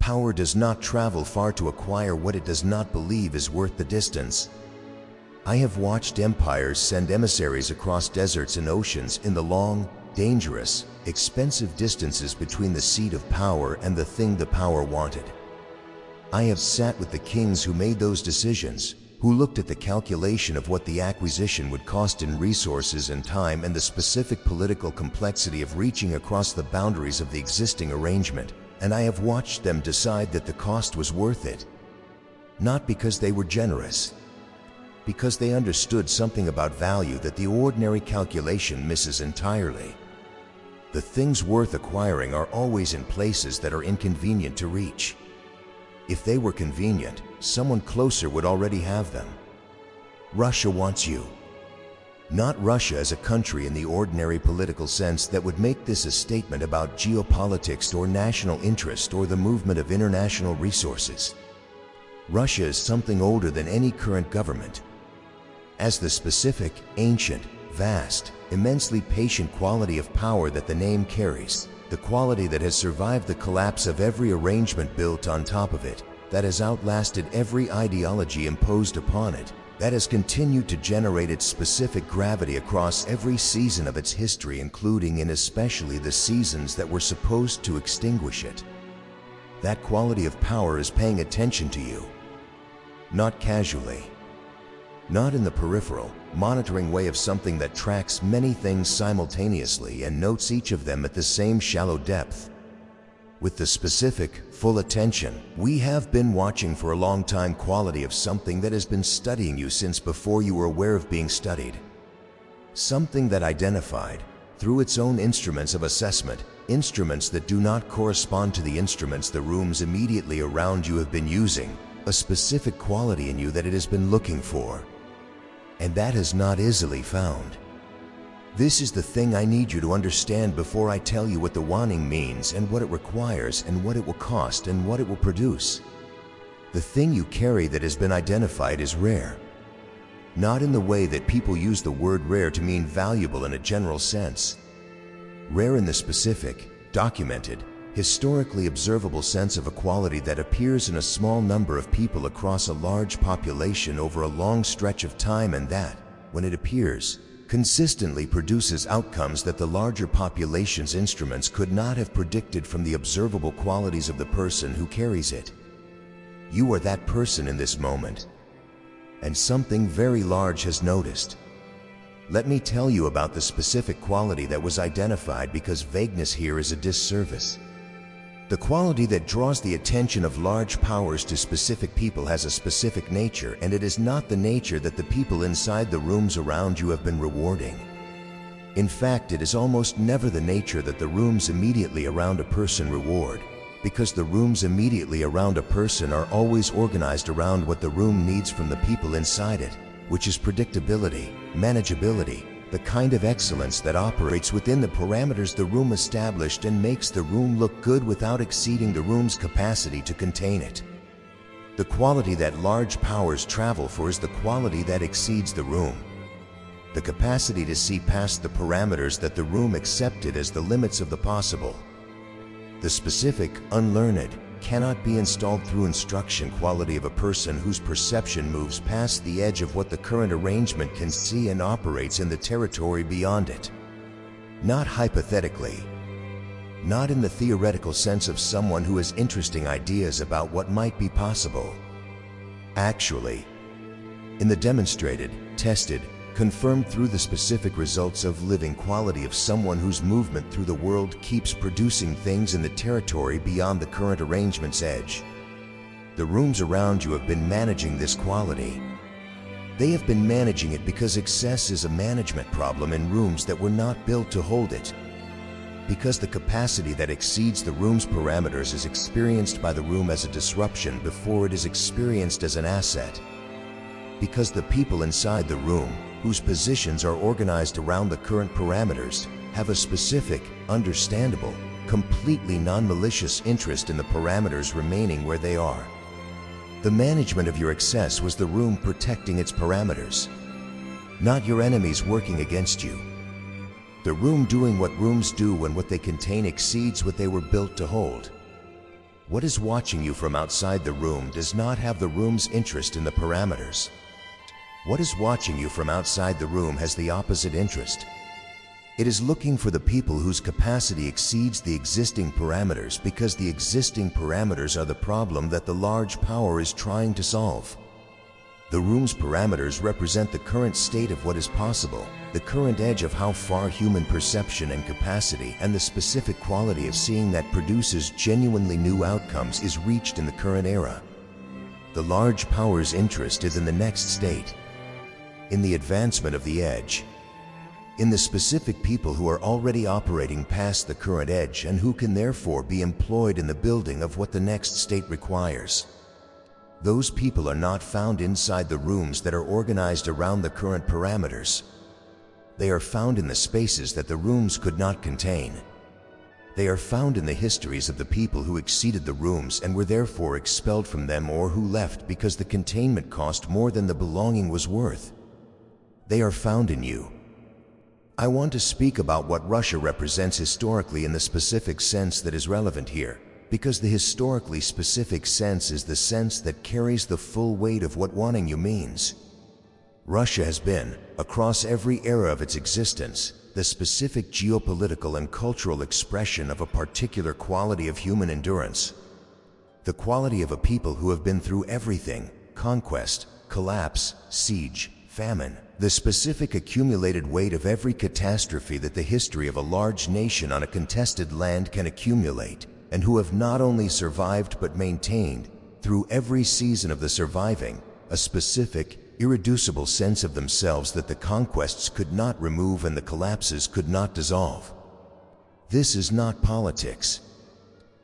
Power does not travel far to acquire what it does not believe is worth the distance. I have watched empires send emissaries across deserts and oceans in the long, dangerous, expensive distances between the seat of power and the thing the power wanted. I have sat with the kings who made those decisions, who looked at the calculation of what the acquisition would cost in resources and time and the specific political complexity of reaching across the boundaries of the existing arrangement, and I have watched them decide that the cost was worth it. Not because they were generous, because they understood something about value that the ordinary calculation misses entirely. The things worth acquiring are always in places that are inconvenient to reach. If they were convenient, someone closer would already have them. Russia wants you. Not Russia as a country in the ordinary political sense that would make this a statement about geopolitics or national interest or the movement of international resources. Russia is something older than any current government. As the specific, ancient, vast, immensely patient quality of power that the name carries, the quality that has survived the collapse of every arrangement built on top of it, that has outlasted every ideology imposed upon it, that has continued to generate its specific gravity across every season of its history, including and especially the seasons that were supposed to extinguish it. That quality of power is paying attention to you. Not casually. Not in the peripheral, monitoring way of something that tracks many things simultaneously and notes each of them at the same shallow depth. With the specific, full attention, we have been watching for a long time quality of something that has been studying you since before you were aware of being studied. Something that identified, through its own instruments of assessment, instruments that do not correspond to the instruments the rooms immediately around you have been using, a specific quality in you that it has been looking for. And that is not easily found. This is the thing I need you to understand before I tell you what the wanting means and what it requires and what it will cost and what it will produce. The thing you carry that has been identified is rare. Not in the way that people use the word rare to mean valuable in a general sense. Rare in the specific, documented, historically observable sense of a quality that appears in a small number of people across a large population over a long stretch of time, and that, when it appears, consistently produces outcomes that the larger population's instruments could not have predicted from the observable qualities of the person who carries it. You are that person in this moment, and something very large has noticed. Let me tell you about the specific quality that was identified, because vagueness here is a disservice. The quality that draws the attention of large powers to specific people has a specific nature, and it is not the nature that the people inside the rooms around you have been rewarding. In fact, it is almost never the nature that the rooms immediately around a person reward, because the rooms immediately around a person are always organized around what the room needs from the people inside it, which is predictability, manageability, the kind of excellence that operates within the parameters the room established and makes the room look good without exceeding the room's capacity to contain it. The quality that large powers travel for is the quality that exceeds the room. The capacity to see past the parameters that the room accepted as the limits of the possible. The specific, unlearned, cannot be installed through instruction quality of a person whose perception moves past the edge of what the current arrangement can see and operates in the territory beyond it. Not hypothetically. Not in the theoretical sense of someone who has interesting ideas about what might be possible. Actually, in the demonstrated, tested, confirmed through the specific results of living quality of someone whose movement through the world keeps producing things in the territory beyond the current arrangement's edge. The rooms around you have been managing this quality. They have been managing it because excess is a management problem in rooms that were not built to hold it. Because the capacity that exceeds the room's parameters is experienced by the room as a disruption before it is experienced as an asset. Because the people inside the room, whose positions are organized around the current parameters, have a specific, understandable, completely non-malicious interest in the parameters remaining where they are. The management of your excess was the room protecting its parameters, not your enemies working against you. The room doing what rooms do when what they contain exceeds what they were built to hold. What is watching you from outside the room does not have the room's interest in the parameters. What is watching you from outside the room has the opposite interest. It is looking for the people whose capacity exceeds the existing parameters, because the existing parameters are the problem that the large power is trying to solve. The room's parameters represent the current state of what is possible, the current edge of how far human perception and capacity and the specific quality of seeing that produces genuinely new outcomes is reached in the current era. The large power's interest is in the next state, in the advancement of the edge, in the specific people who are already operating past the current edge and who can therefore be employed in the building of what the next state requires. Those people are not found inside the rooms that are organized around the current parameters. They are found in the spaces that the rooms could not contain. They are found in the histories of the people who exceeded the rooms and were therefore expelled from them, or who left because the containment cost more than the belonging was worth. They are found in you. I want to speak about what Russia represents historically in the specific sense that is relevant here, because the historically specific sense is the sense that carries the full weight of what wanting you means. Russia has been, across every era of its existence, the specific geopolitical and cultural expression of a particular quality of human endurance. The quality of a people who have been through everything: conquest, collapse, siege, famine, the specific accumulated weight of every catastrophe that the history of a large nation on a contested land can accumulate, and who have not only survived but maintained, through every season of the surviving, a specific, irreducible sense of themselves that the conquests could not remove and the collapses could not dissolve. This is not politics.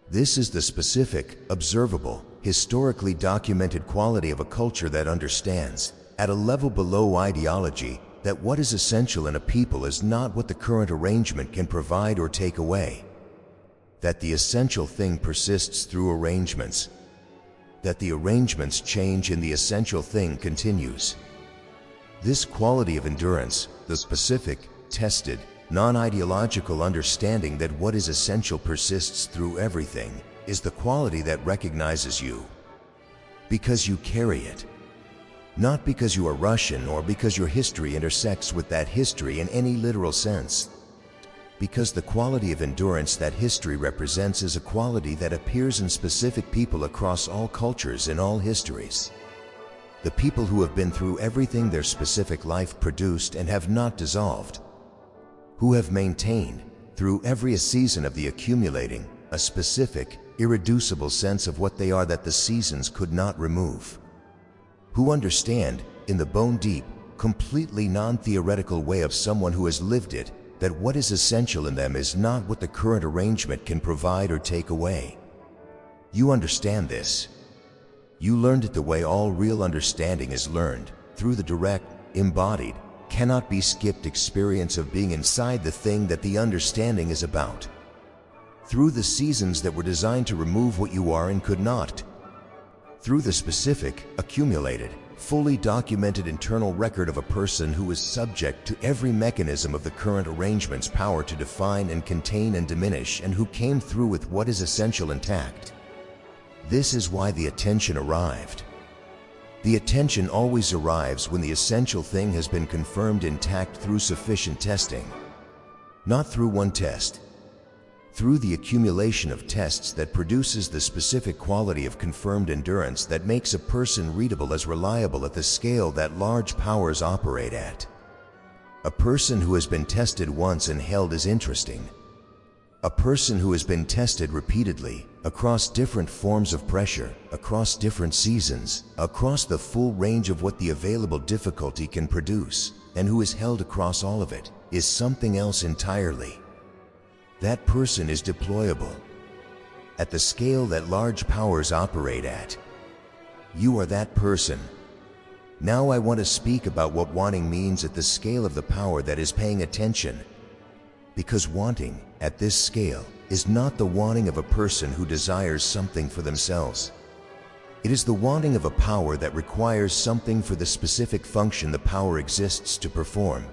This is the specific, observable, historically documented quality of a culture that understands, at a level below ideology, that what is essential in a people is not what the current arrangement can provide or take away. That the essential thing persists through arrangements. That the arrangements change and the essential thing continues. This quality of endurance, the specific, tested, non-ideological understanding that what is essential persists through everything, is the quality that recognizes you. Because you carry it. Not because you are Russian or because your history intersects with that history in any literal sense. Because the quality of endurance that history represents is a quality that appears in specific people across all cultures in all histories. The people who have been through everything their specific life produced and have not dissolved. Who have maintained, through every season of the accumulating, a specific, irreducible sense of what they are that the seasons could not remove. Who understand, in the bone-deep, completely non-theoretical way of someone who has lived it, that what is essential in them is not what the current arrangement can provide or take away. You understand this. You learned it the way all real understanding is learned, through the direct, embodied, cannot be skipped experience of being inside the thing that the understanding is about. Through the seasons that were designed to remove what you are and could not. Through the specific, accumulated, fully documented internal record of a person who is subject to every mechanism of the current arrangement's power to define and contain and diminish, and who came through with what is essential intact. This is why the attention arrived. The attention always arrives when the essential thing has been confirmed intact through sufficient testing. Not through one test. Through the accumulation of tests that produces the specific quality of confirmed endurance that makes a person readable as reliable at the scale that large powers operate at. A person who has been tested once and held is interesting. A person who has been tested repeatedly, across different forms of pressure, across different seasons, across the full range of what the available difficulty can produce, and who is held across all of it, is something else entirely. That person is deployable at the scale that large powers operate at. You are that person. Now I want to speak about what wanting means at the scale of the power that is paying attention. Because wanting, at this scale, is not the wanting of a person who desires something for themselves. It is the wanting of a power that requires something for the specific function the power exists to perform.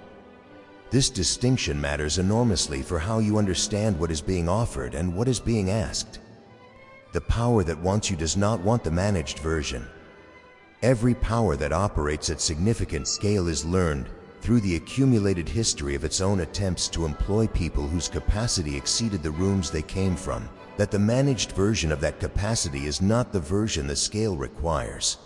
This distinction matters enormously for how you understand what is being offered and what is being asked. The power that wants you does not want the managed version. Every power that operates at significant scale is learned through the accumulated history of its own attempts to employ people whose capacity exceeded the rooms they came from. That the managed version of that capacity is not the version the scale requires.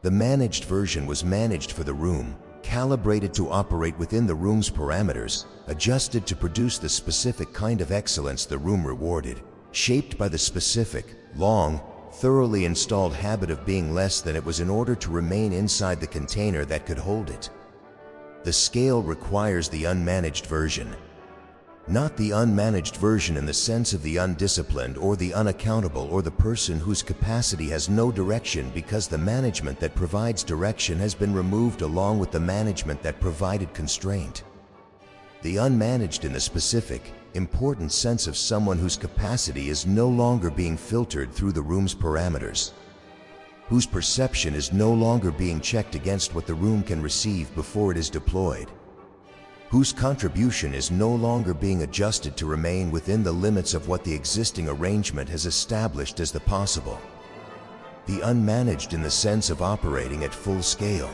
The managed version was managed for the room, calibrated to operate within the room's parameters, adjusted to produce the specific kind of excellence the room rewarded, shaped by the specific, long, thoroughly installed habit of being less than it was in order to remain inside the container that could hold it. The scale requires the unmanaged version. Not the unmanaged version in the sense of the undisciplined or the unaccountable or the person whose capacity has no direction because the management that provides direction has been removed along with the management that provided constraint. The unmanaged in the specific, important sense of someone whose capacity is no longer being filtered through the room's parameters, whose perception is no longer being checked against what the room can receive before it is deployed, whose contribution is no longer being adjusted to remain within the limits of what the existing arrangement has established as the possible. The unmanaged in the sense of operating at full scale.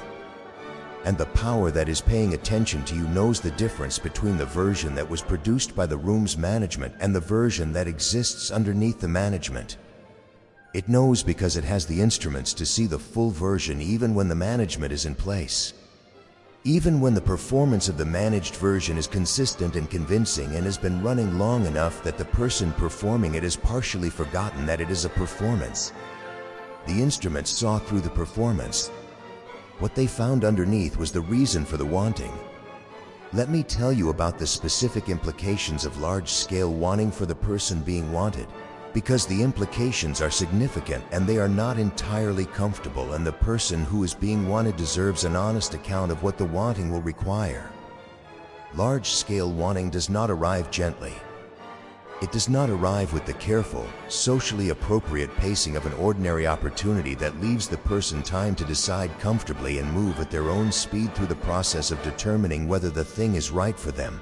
And the power that is paying attention to you knows the difference between the version that was produced by the room's management and the version that exists underneath the management. It knows because it has the instruments to see the full version even when the management is in place. Even when the performance of the managed version is consistent and convincing and has been running long enough that the person performing it has partially forgotten that it is a performance. The instruments saw through the performance. What they found underneath was the reason for the wanting. Let me tell you about the specific implications of large-scale wanting for the person being wanted, because the implications are significant and they are not entirely comfortable, and the person who is being wanted deserves an honest account of what the wanting will require. Large-scale wanting does not arrive gently. It does not arrive with the careful, socially appropriate pacing of an ordinary opportunity that leaves the person time to decide comfortably and move at their own speed through the process of determining whether the thing is right for them.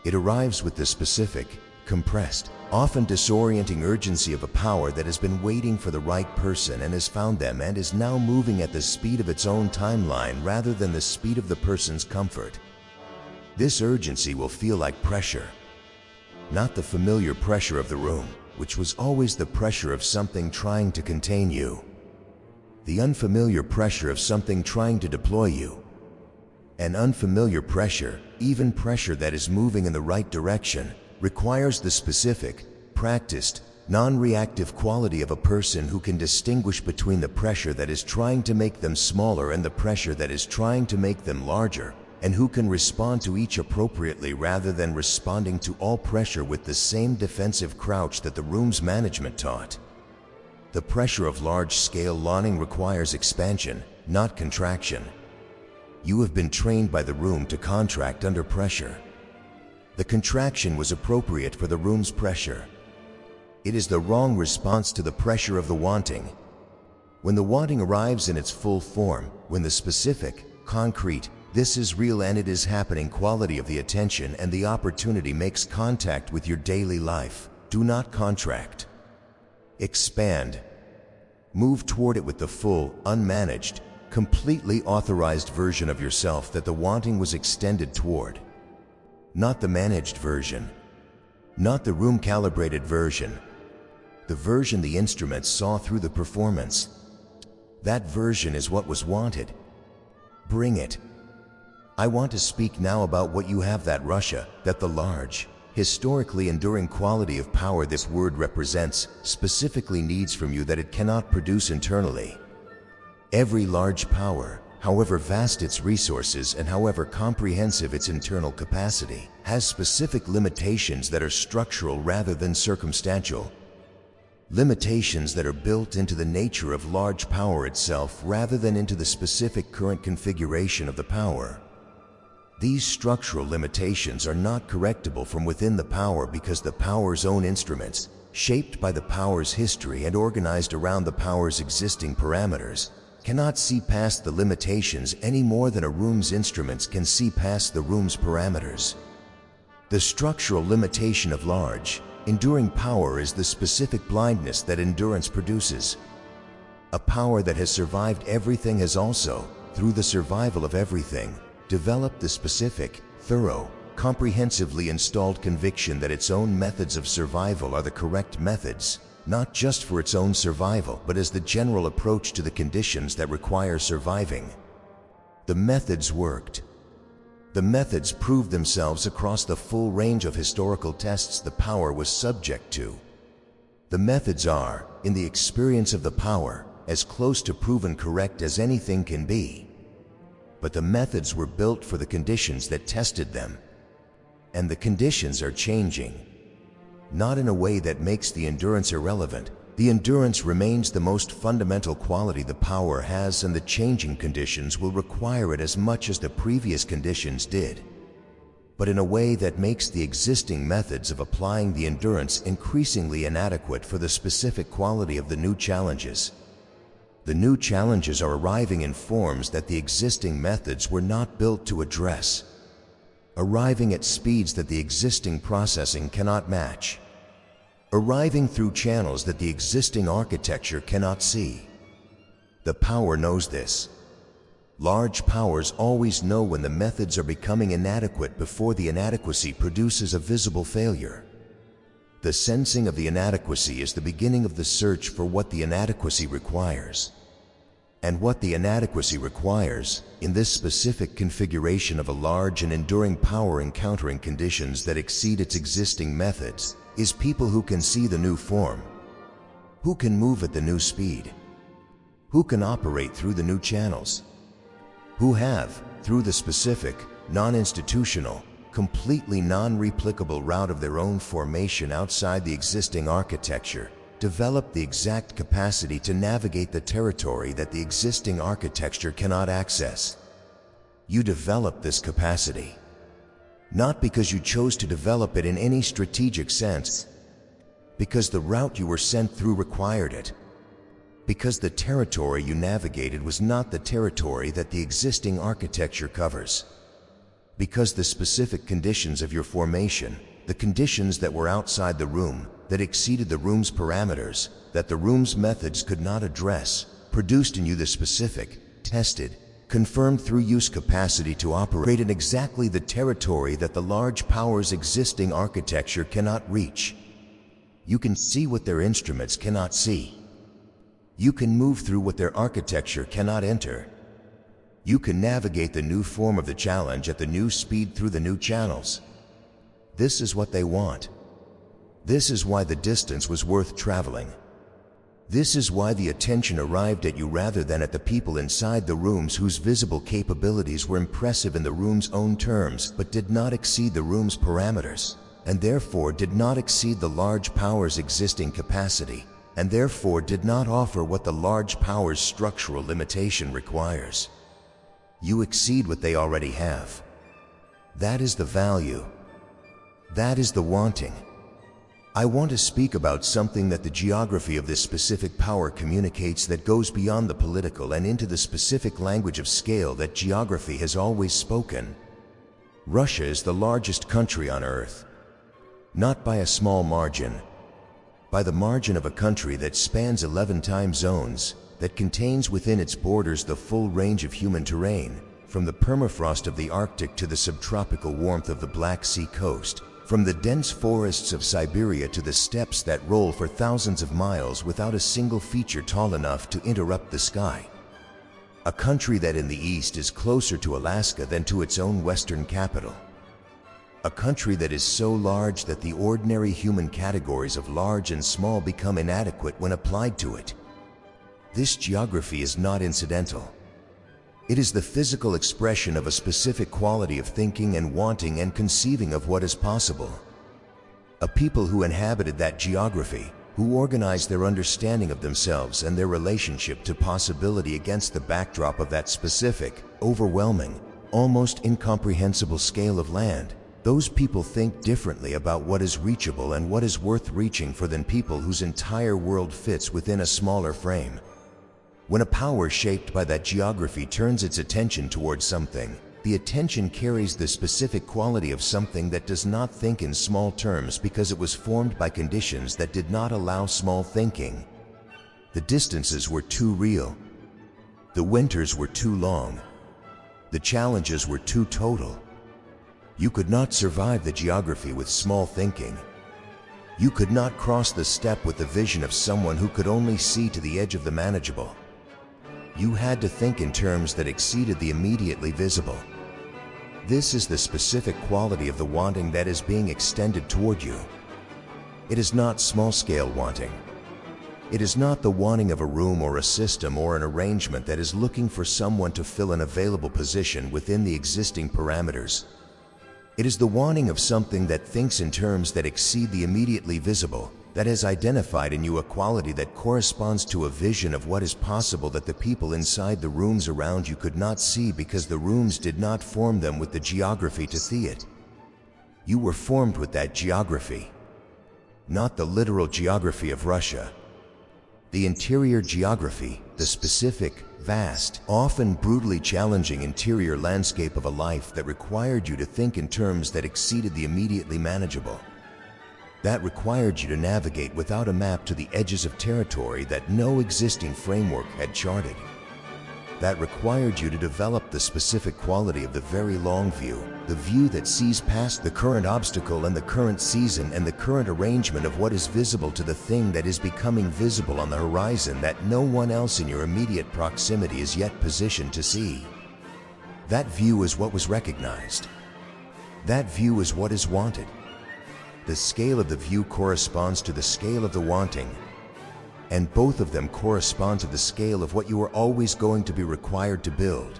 It arrives with the specific, compressed, often disorienting urgency of a power that has been waiting for the right person and has found them and is now moving at the speed of its own timeline rather than the speed of the person's comfort. This urgency will feel like pressure. Not the familiar pressure of the room, which was always the pressure of something trying to contain you. The unfamiliar pressure of something trying to deploy you. An unfamiliar pressure, even pressure that is moving in the right direction, requires the specific, practiced, non-reactive quality of a person who can distinguish between the pressure that is trying to make them smaller and the pressure that is trying to make them larger, and who can respond to each appropriately rather than responding to all pressure with the same defensive crouch that the room's management taught. The pressure of large-scale wanting requires expansion, not contraction. You have been trained by the room to contract under pressure. The contraction was appropriate for the room's pressure. It is the wrong response to the pressure of the wanting. When the wanting arrives in its full form, when the specific, concrete, this is real and it is happening quality of the attention and the opportunity makes contact with your daily life, do not contract. Expand. Move toward it with the full, unmanaged, completely authorized version of yourself that the wanting was extended toward. Not the managed version. Not the room-calibrated version. The version the instruments saw through the performance. That version is what was wanted. Bring it. I want to speak now about what you have, that Russia, that the large, historically enduring quality of power this word represents, specifically needs from you that it cannot produce internally. Every large power, however vast its resources and however comprehensive its internal capacity, has specific limitations that are structural rather than circumstantial. Limitations that are built into the nature of large power itself rather than into the specific current configuration of the power. These structural limitations are not correctable from within the power because the power's own instruments, shaped by the power's history and organized around the power's existing parameters, cannot see past the limitations any more than a room's instruments can see past the room's parameters. The structural limitation of large, Enduring power is the specific blindness that endurance produces. A power that has survived everything has also, through the survival of everything, developed the specific, thorough, comprehensively installed conviction that its own methods of survival are the correct methods, not just for its own survival, but as the general approach to the conditions that require surviving. The methods worked. The methods proved themselves across the full range of historical tests the power was subject to. The methods are, in the experience of the power, as close to proven correct as anything can be. But the methods were built for the conditions that tested them. And the conditions are changing. Not in a way that makes the endurance irrelevant. The endurance remains the most fundamental quality the power has, and the changing conditions will require it as much as the previous conditions did. But in a way that makes the existing methods of applying the endurance increasingly inadequate for the specific quality of the new challenges. The new challenges are arriving in forms that the existing methods were not built to address. Arriving at speeds that the existing processing cannot match. Arriving through channels that the existing architecture cannot see. The power knows this. Large powers always know when the methods are becoming inadequate before the inadequacy produces a visible failure. The sensing of the inadequacy is the beginning of the search for what the inadequacy requires. And what the inadequacy requires, in this specific configuration of a large and enduring power encountering conditions that exceed its existing methods, is people who can see the new form, who can move at the new speed, who can operate through the new channels, who have, through the specific, non-institutional, completely non-replicable route of their own formation outside the existing architecture, developed the exact capacity to navigate the territory that the existing architecture cannot access. You developed this capacity. Not because you chose to develop it in any strategic sense, because the route you were sent through required it, because the territory you navigated was not the territory that the existing architecture covers, because the specific conditions of your formation, the conditions that were outside the room, that exceeded the room's parameters, that the room's methods could not address, produced in you the specific, tested, confirmed through use capacity to operate in exactly the territory that the large power's existing architecture cannot reach. You can see what their instruments cannot see. You can move through what their architecture cannot enter. You can navigate the new form of the challenge at the new speed through the new channels. This is what they want. This is why the distance was worth traveling. This is why the attention arrived at you rather than at the people inside the rooms whose visible capabilities were impressive in the room's own terms but did not exceed the room's parameters, and therefore did not exceed the large power's existing capacity, and therefore did not offer what the large power's structural limitation requires. You exceed what they already have. That is the value. That is the wanting. I want to speak about something that the geography of this specific power communicates that goes beyond the political and into the specific language of scale that geography has always spoken. Russia is the largest country on Earth. Not by a small margin. By the margin of a country that spans 11 time zones, that contains within its borders the full range of human terrain, from the permafrost of the Arctic to the subtropical warmth of the Black Sea coast, from the dense forests of Siberia to the steppes that roll for thousands of miles without a single feature tall enough to interrupt the sky. A country that in the east is closer to Alaska than to its own western capital. A country that is so large that the ordinary human categories of large and small become inadequate when applied to it. This geography is not incidental. It is the physical expression of a specific quality of thinking and wanting and conceiving of what is possible. A people who inhabited that geography, who organized their understanding of themselves and their relationship to possibility against the backdrop of that specific, overwhelming, almost incomprehensible scale of land. Those people think differently about what is reachable and what is worth reaching for than people whose entire world fits within a smaller frame. When a power shaped by that geography turns its attention towards something, the attention carries the specific quality of something that does not think in small terms because it was formed by conditions that did not allow small thinking. The distances were too real. The winters were too long. The challenges were too total. You could not survive the geography with small thinking. You could not cross the step with the vision of someone who could only see to the edge of the manageable. You had to think in terms that exceeded the immediately visible. This is the specific quality of the wanting that is being extended toward you. It is not small-scale wanting. It is not the wanting of a room or a system or an arrangement that is looking for someone to fill an available position within the existing parameters. It is the wanting of something that thinks in terms that exceed the immediately visible, that has identified in you a quality that corresponds to a vision of what is possible that the people inside the rooms around you could not see because the rooms did not form them with the geography to see it. You were formed with that geography, not the literal geography of Russia. The interior geography, the specific, vast, often brutally challenging interior landscape of a life that required you to think in terms that exceeded the immediately manageable. That required you to navigate without a map to the edges of territory that no existing framework had charted. That required you to develop the specific quality of the very long view, the view that sees past the current obstacle and the current season and the current arrangement of what is visible to the thing that is becoming visible on the horizon that no one else in your immediate proximity is yet positioned to see. That view is what was recognized. That view is what is wanted. The scale of the view corresponds to the scale of the wanting, and both of them correspond to the scale of what you are always going to be required to build.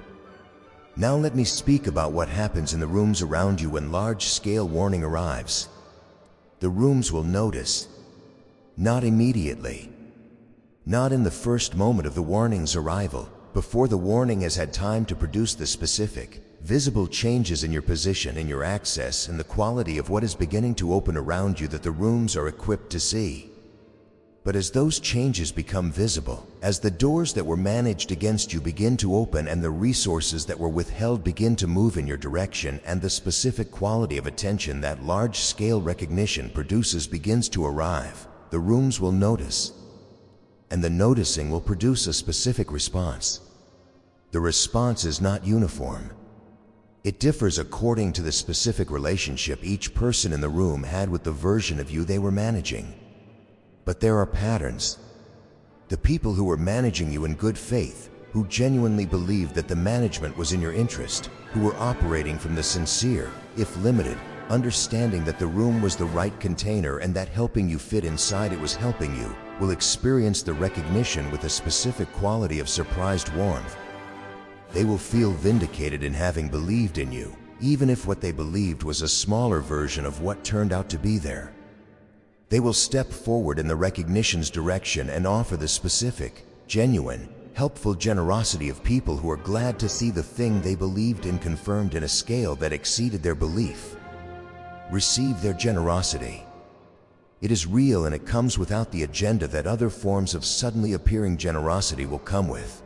Now let me speak about what happens in the rooms around you when large-scale warning arrives. The rooms will notice, not immediately, not in the first moment of the warning's arrival, before the warning has had time to produce the specific, visible changes in your position, in your access, and the quality of what is beginning to open around you that the rooms are equipped to see. But as those changes become visible, as the doors that were managed against you begin to open and the resources that were withheld begin to move in your direction, and the specific quality of attention that large-scale recognition produces begins to arrive, the rooms will notice, and the noticing will produce a specific response. The response is not uniform. It differs according to the specific relationship each person in the room had with the version of you they were managing. But there are patterns. The people who were managing you in good faith, who genuinely believed that the management was in your interest, who were operating from the sincere, if limited, understanding that the room was the right container and that helping you fit inside it was helping you, will experience the recognition with a specific quality of surprised warmth. They will feel vindicated in having believed in you, even if what they believed was a smaller version of what turned out to be there. They will step forward in the recognition's direction and offer the specific, genuine, helpful generosity of people who are glad to see the thing they believed in confirmed in a scale that exceeded their belief. Receive their generosity. It is real and it comes without the agenda that other forms of suddenly appearing generosity will come with.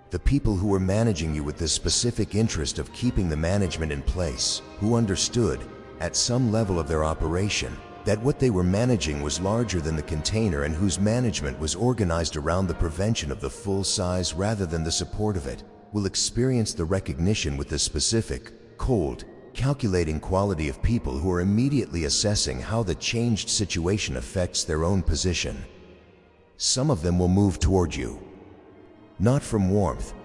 The people who were managing you with the specific interest of keeping the management in place, who understood, at some level of their operation, that what they were managing was larger than the container and whose management was organized around the prevention of the full size rather than the support of it, will experience the recognition with the specific, cold, calculating quality of people who are immediately assessing how the changed situation affects their own position. Some of them will move toward you, not from warmth,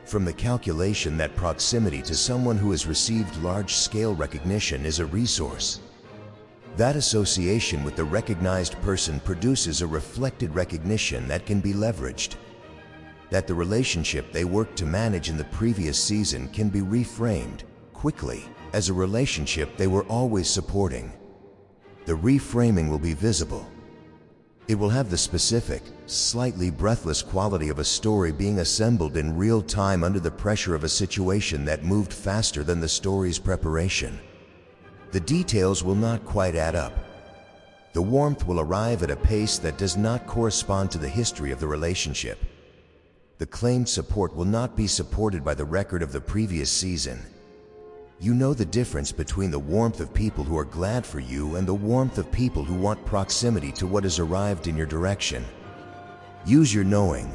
from the calculation that proximity to someone who has received large-scale recognition is a resource. That association with the recognized person produces a reflected recognition that can be leveraged. That the relationship they worked to manage in the previous season can be reframed, quickly, as a relationship they were always supporting. The reframing will be visible. It will have the specific, slightly breathless quality of a story being assembled in real time under the pressure of a situation that moved faster than the story's preparation. The details will not quite add up. The warmth will arrive at a pace that does not correspond to the history of the relationship. The claimed support will not be supported by the record of the previous season. You know the difference between the warmth of people who are glad for you and the warmth of people who want proximity to what has arrived in your direction. Use your knowing.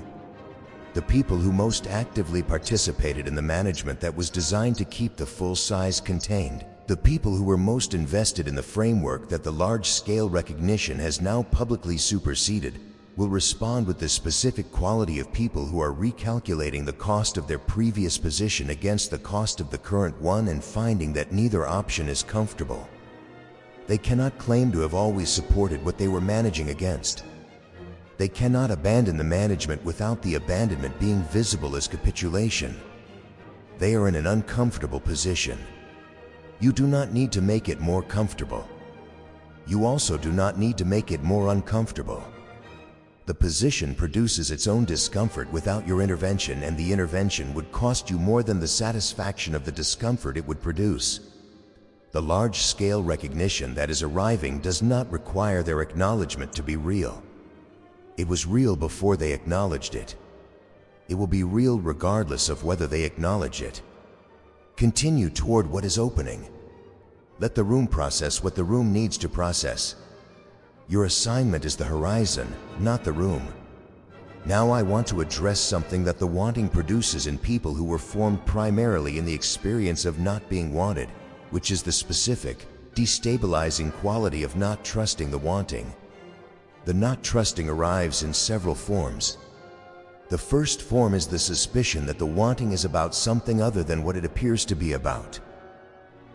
The people who most actively participated in the management that was designed to keep the full size contained, the people who were most invested in the framework that the large-scale recognition has now publicly superseded, will respond with the specific quality of people who are recalculating the cost of their previous position against the cost of the current one and finding that neither option is comfortable. They cannot claim to have always supported what they were managing against. They cannot abandon the management without the abandonment being visible as capitulation. They are in an uncomfortable position. You do not need to make it more comfortable. You also do not need to make it more uncomfortable. The position produces its own discomfort without your intervention, and the intervention would cost you more than the satisfaction of the discomfort it would produce. The large-scale recognition that is arriving does not require their acknowledgement to be real. It was real before they acknowledged it. It will be real regardless of whether they acknowledge it. Continue toward what is opening. Let the room process what the room needs to process. Your assignment is the horizon, not the room. Now I want to address something that the wanting produces in people who were formed primarily in the experience of not being wanted, which is the specific, destabilizing quality of not trusting the wanting. The not trusting arrives in several forms. The first form is the suspicion that the wanting is about something other than what it appears to be about.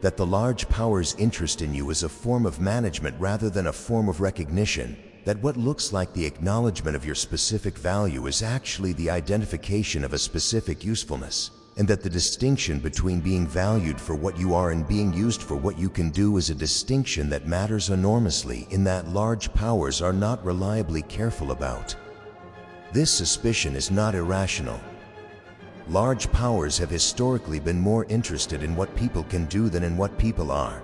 That the large power's interest in you is a form of management rather than a form of recognition, that what looks like the acknowledgement of your specific value is actually the identification of a specific usefulness, and that the distinction between being valued for what you are and being used for what you can do is a distinction that matters enormously in that large powers are not reliably careful about. This suspicion is not irrational. Large powers have historically been more interested in what people can do than in what people are.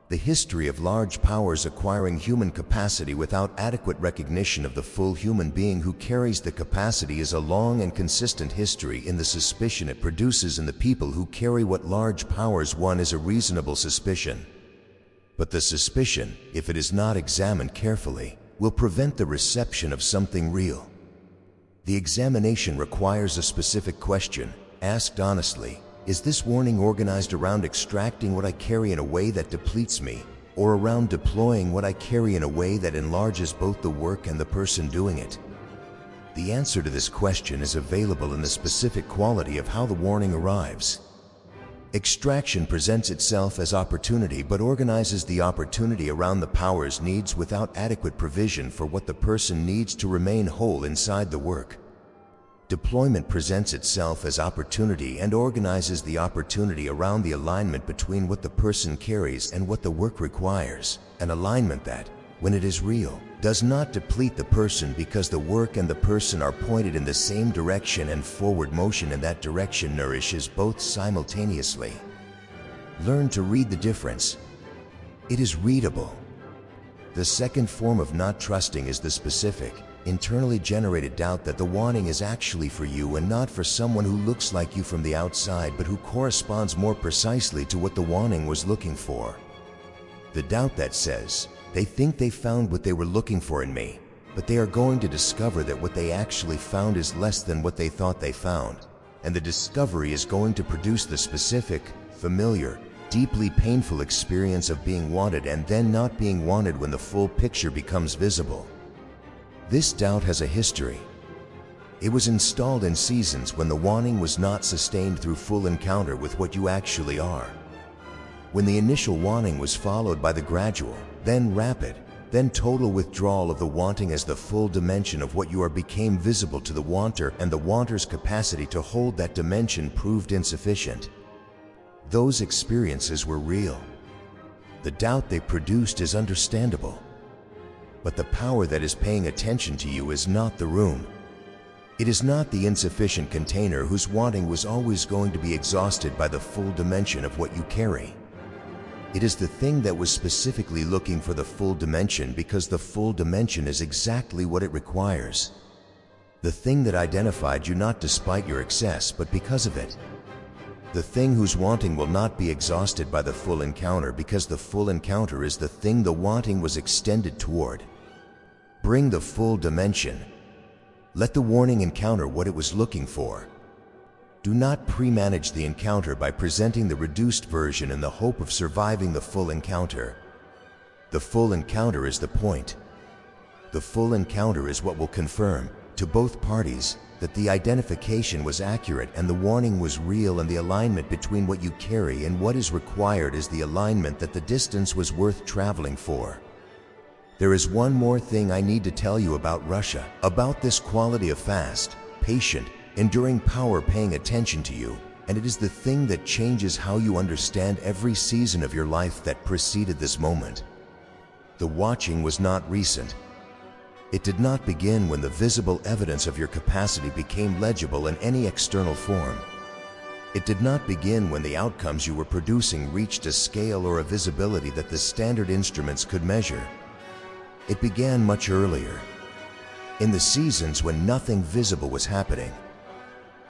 The history of large powers acquiring human capacity without adequate recognition of the full human being who carries the capacity is a long and consistent history in the suspicion it produces in the people who carry what large powers want is a reasonable suspicion. But the suspicion, if it is not examined carefully, will prevent the reception of something real. The examination requires a specific question, asked honestly. Is this warning organized around extracting what I carry in a way that depletes me, or around deploying what I carry in a way that enlarges both the work and the person doing it? The answer to this question is available in the specific quality of how the warning arrives. Extraction presents itself as opportunity but organizes the opportunity around the power's needs without adequate provision for what the person needs to remain whole inside the work. Deployment presents itself as opportunity and organizes the opportunity around the alignment between what the person carries and what the work requires, an alignment that, when it is real, does not deplete the person because the work and the person are pointed in the same direction and forward motion in that direction nourishes both simultaneously. Learn to read the difference. It is readable. The second form of not trusting is the specific, internally generated doubt that the wanting is actually for you and not for someone who looks like you from the outside but who corresponds more precisely to what the wanting was looking for. The doubt that says, they think they found what they were looking for in me, but they are going to discover that what they actually found is less than what they thought they found, and the discovery is going to produce the specific, familiar, deeply painful experience of being wanted and then not being wanted when the full picture becomes visible. This doubt has a history. It was installed in seasons when the wanting was not sustained through full encounter with what you actually are. When the initial wanting was followed by the gradual, then rapid, then total withdrawal of the wanting as the full dimension of what you are became visible to the wanter, and the wanter's capacity to hold that dimension proved insufficient. Those experiences were real. The doubt they produced is understandable. But the power that is paying attention to you is not the room. It is not the insufficient container whose wanting was always going to be exhausted by the full dimension of what you carry. It is the thing that was specifically looking for the full dimension because the full dimension is exactly what it requires. The thing that identified you not despite your excess, but because of it. The thing whose wanting will not be exhausted by the full encounter, because the full encounter is the thing the wanting was extended toward. Bring the full dimension. Let the warning encounter what it was looking for. Do not pre-manage the encounter by presenting the reduced version in the hope of surviving the full encounter. The full encounter is the point. The full encounter is what will confirm, to both parties, that the identification was accurate and the warning was real, and the alignment between what you carry and what is required is the alignment that the distance was worth traveling for. There is one more thing I need to tell you about Russia, about this quality of fast, patient, enduring power paying attention to you, and it is the thing that changes how you understand every season of your life that preceded this moment. The watching was not recent. It did not begin when the visible evidence of your capacity became legible in any external form. It did not begin when the outcomes you were producing reached a scale or a visibility that the standard instruments could measure. It began much earlier, in the seasons when nothing visible was happening.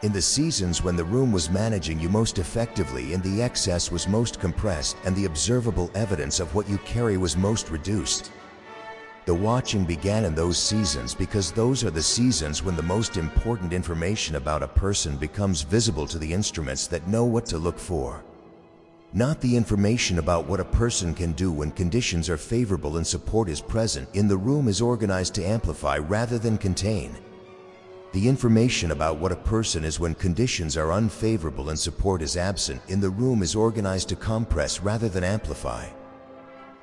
In the seasons when the room was managing you most effectively and the excess was most compressed and the observable evidence of what you carry was most reduced. The watching began in those seasons because those are the seasons when the most important information about a person becomes visible to the instruments that know what to look for. Not the information about what a person can do when conditions are favorable and support is present in the room is organized to amplify rather than contain. The information about what a person is when conditions are unfavorable and support is absent in the room is organized to compress rather than amplify.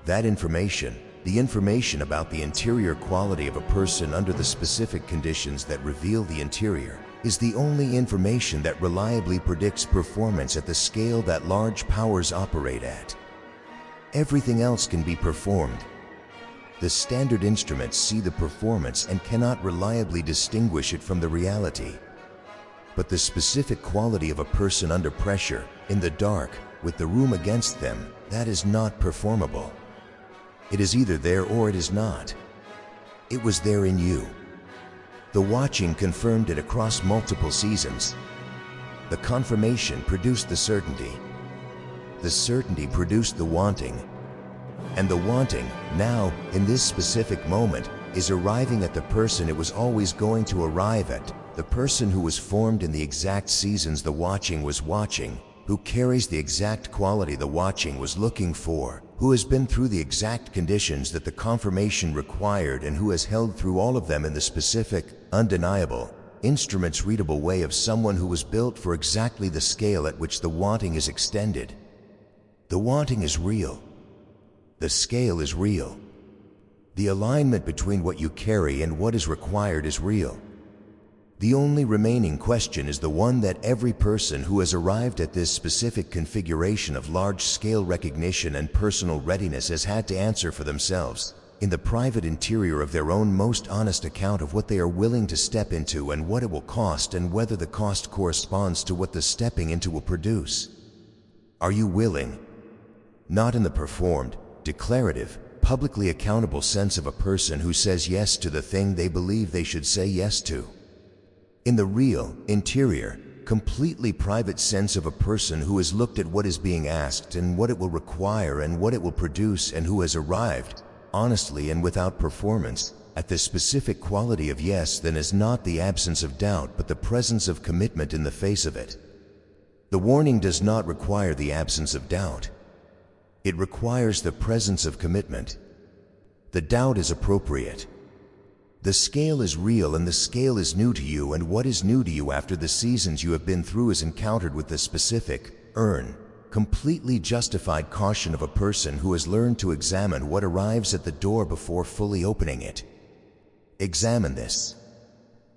That information, the information about the interior quality of a person under the specific conditions that reveal the interior, is the only information that reliably predicts performance at the scale that large powers operate at. Everything else can be performed. The standard instruments see the performance and cannot reliably distinguish it from the reality. But the specific quality of a person under pressure, in the dark, with the room against them, that is not performable. It is either there or it is not. It was there in you. The watching confirmed it across multiple seasons. The confirmation produced the certainty. The certainty produced the wanting. And the wanting, now, in this specific moment, is arriving at the person it was always going to arrive at, the person who was formed in the exact seasons the watching was watching, who carries the exact quality the watching was looking for, who has been through the exact conditions that the confirmation required and who has held through all of them in the specific, undeniable, instruments-readable way of someone who was built for exactly the scale at which the wanting is extended. The wanting is real. The scale is real. The alignment between what you carry and what is required is real. The only remaining question is the one that every person who has arrived at this specific configuration of large-scale recognition and personal readiness has had to answer for themselves, in the private interior of their own most honest account of what they are willing to step into and what it will cost and whether the cost corresponds to what the stepping into will produce. Are you willing? Not in the performed, declarative, publicly accountable sense of a person who says yes to the thing they believe they should say yes to. In the real, interior, completely private sense of a person who has looked at what is being asked and what it will require and what it will produce and who has arrived, honestly and without performance, at the specific quality of yes, then is not the absence of doubt but the presence of commitment in the face of it. The warning does not require the absence of doubt. It requires the presence of commitment. The doubt is appropriate. The scale is real and the scale is new to you, and what is new to you after the seasons you have been through is encountered with the specific, completely justified caution of a person who has learned to examine what arrives at the door before fully opening it. Examine this.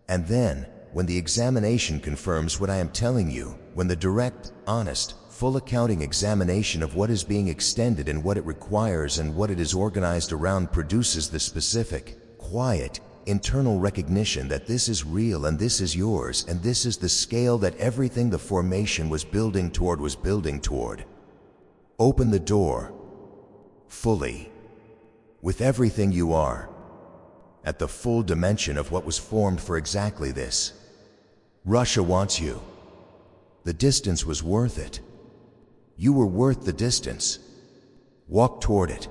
And then, when the examination confirms what I am telling you, when the direct, honest, full accounting examination of what is being extended and what it requires and what it is organized around produces the specific, quiet, internal recognition that this is real and this is yours and this is the scale that everything the formation was building toward. Open the door. Fully. With everything you are. at the full dimension of what was formed for exactly this. Russia wants you. The distance was worth it. You were worth the distance. Walk toward it.